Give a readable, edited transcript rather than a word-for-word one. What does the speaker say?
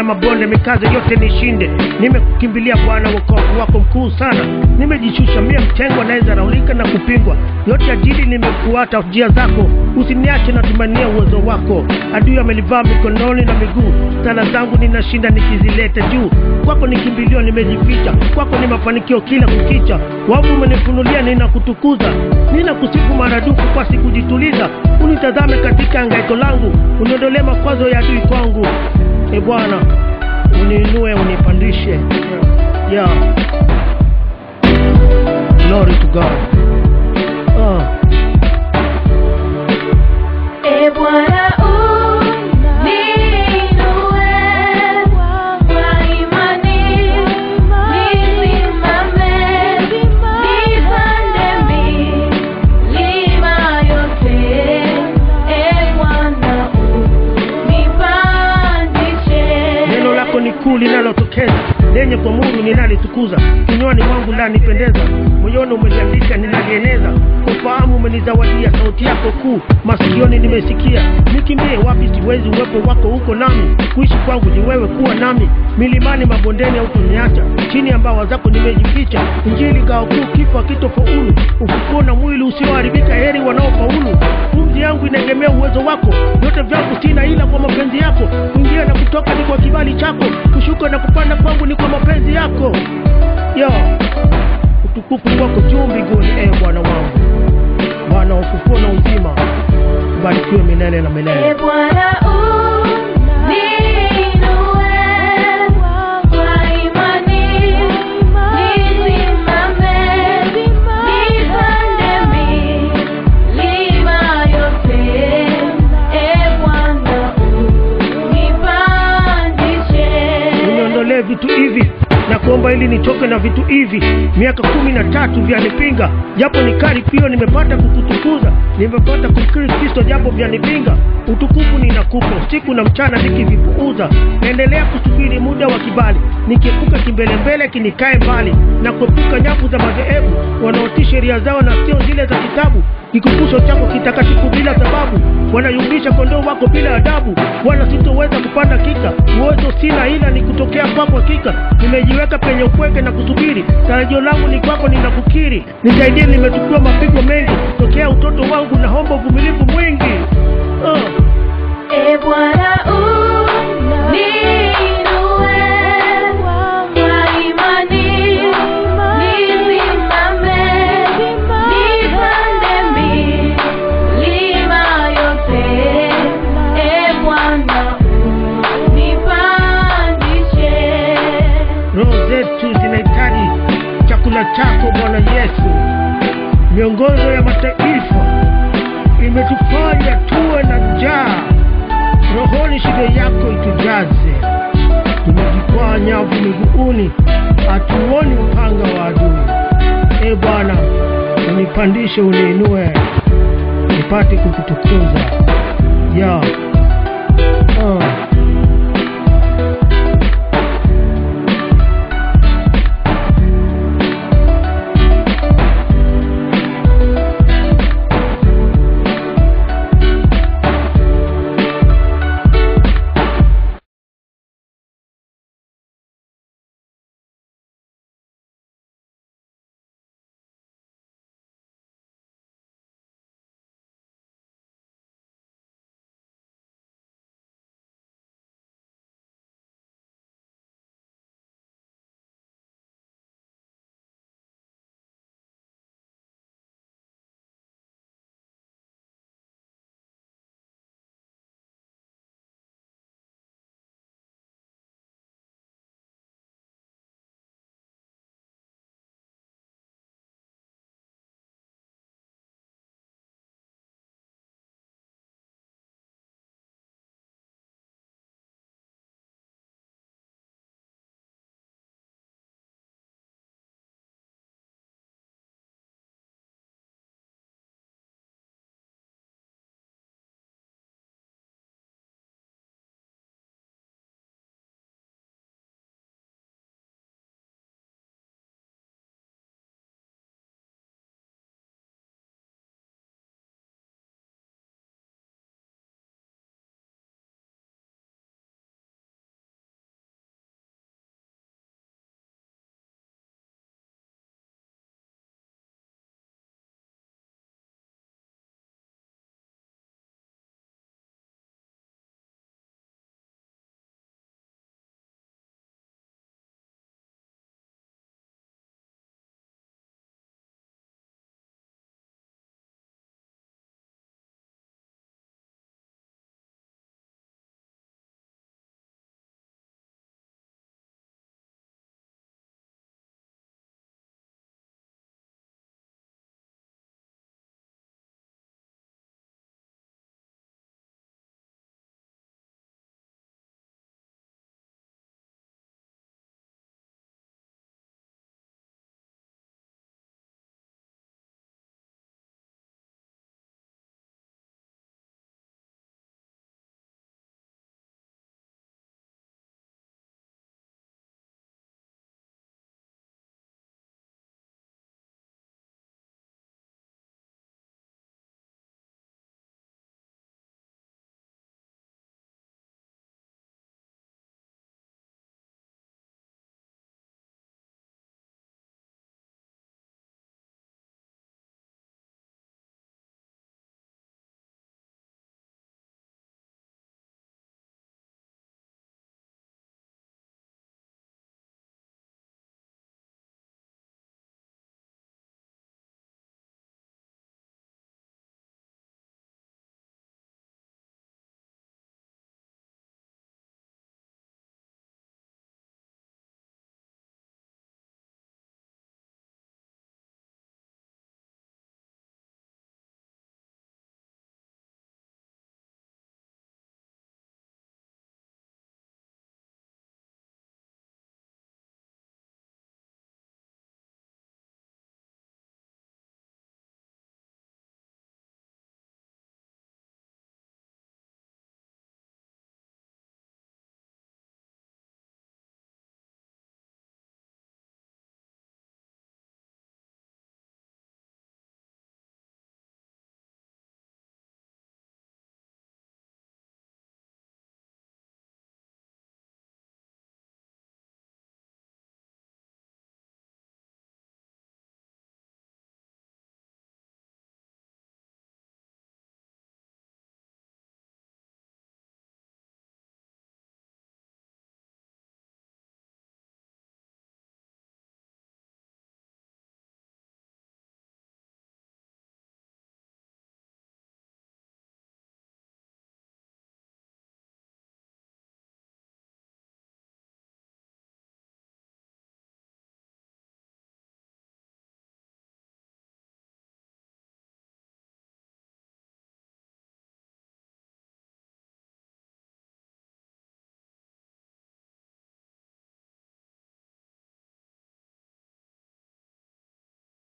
mabonde, mikazo yote nishinde. Nimekukimbilia Bwana, wokovu wako mkuu sana. Nimejishusha mie mtengwa, naweza raulika na kupingwa. Yote ajili nimekuata njia zako, usiniache na tumania uwezo wako. Adui amelivaa mikononi na miguu, sala zangu ninashinda nikizileta juu. Kwako nikimbilio, nimejificha. Kwako ni mafanikio kila kukicha. Wavu umenifunulia, ninakutukuza. Ninakusifu maradufu kwa siku jituliza. Unitazame katika hangaiko langu, uniondolee makwazo ya adui kwangu. Bwana, uniinue, unipandishe. Yeah. Glory to God. Bwana linalotokeza lenye kwa Mungu ninalitukuza. Kinywani mwangu la nipendeza, moyoni umeliandika ninalieneza. Ufahamu umenizawadia, sauti yako kuu masikioni nimesikia. Nikimbie wapi siwezi, uwepo wako huko nami. Kuishi kwangu ni wewe, kuwa nami. Milimani mabondeni hutoniacha, chini ya mbawa zako nimejificha. Injili kao kuu, kifo hakitofaulu. Ufufuo na mwili usioharibika, heri wanaofaulu. Pumzi yangu inaegemea uwezo wako, yote vyangu sina ila kwa mapenzi yako. Kuingia na kutoka ni kwa kibali chako, kushuka na kupanda kwangu ni kwa mapenzi yako. Utukufu wako juu mbinguni, Bwana wangu. Bwana ufufuo na uzima, ubarikiwe milele na milele. Bwana vitu hivi na kuomba ili nitoke na vitu hivi. Miaka 13 vyanipinga, japo nikari pio nimepata kukutukuza. Nimepata kumkiri Kristo japo vyanipinga. Utukufu ninakupa usiku na mchana nikivipuuza. Naendelea kusubiri muda wa kibali, nikiepuka kimbelembele kinikae mbali. Na kuepuka nyavu za madhehebu wanaotii sheria zao na sio zile za kitabu. Kikumbusho chako kitakatifu bila sababu, wanayumbisha kondoo wako bila adabu. Wala sitoweza kupanda kika, uwezo sina ila ni kutokea kwako hakika. Nimejiweka penye upweke na kusubiri, tarajio langu ni kwako ninakukiri. Nisaidie, nimetukua mapigo mengi tokea utoto wangu, naomba uvumilivu mwingi. Bwana chako Bwana Yesu. Miongozo ya mataifa imetufanya tuwe na njaa, rohoni shida yako itujaze. Tumejikwaa nyavu miguuni, hatuoni upanga wa adui. Bwana, unipandishe, uniinue, nipate kukutukuza.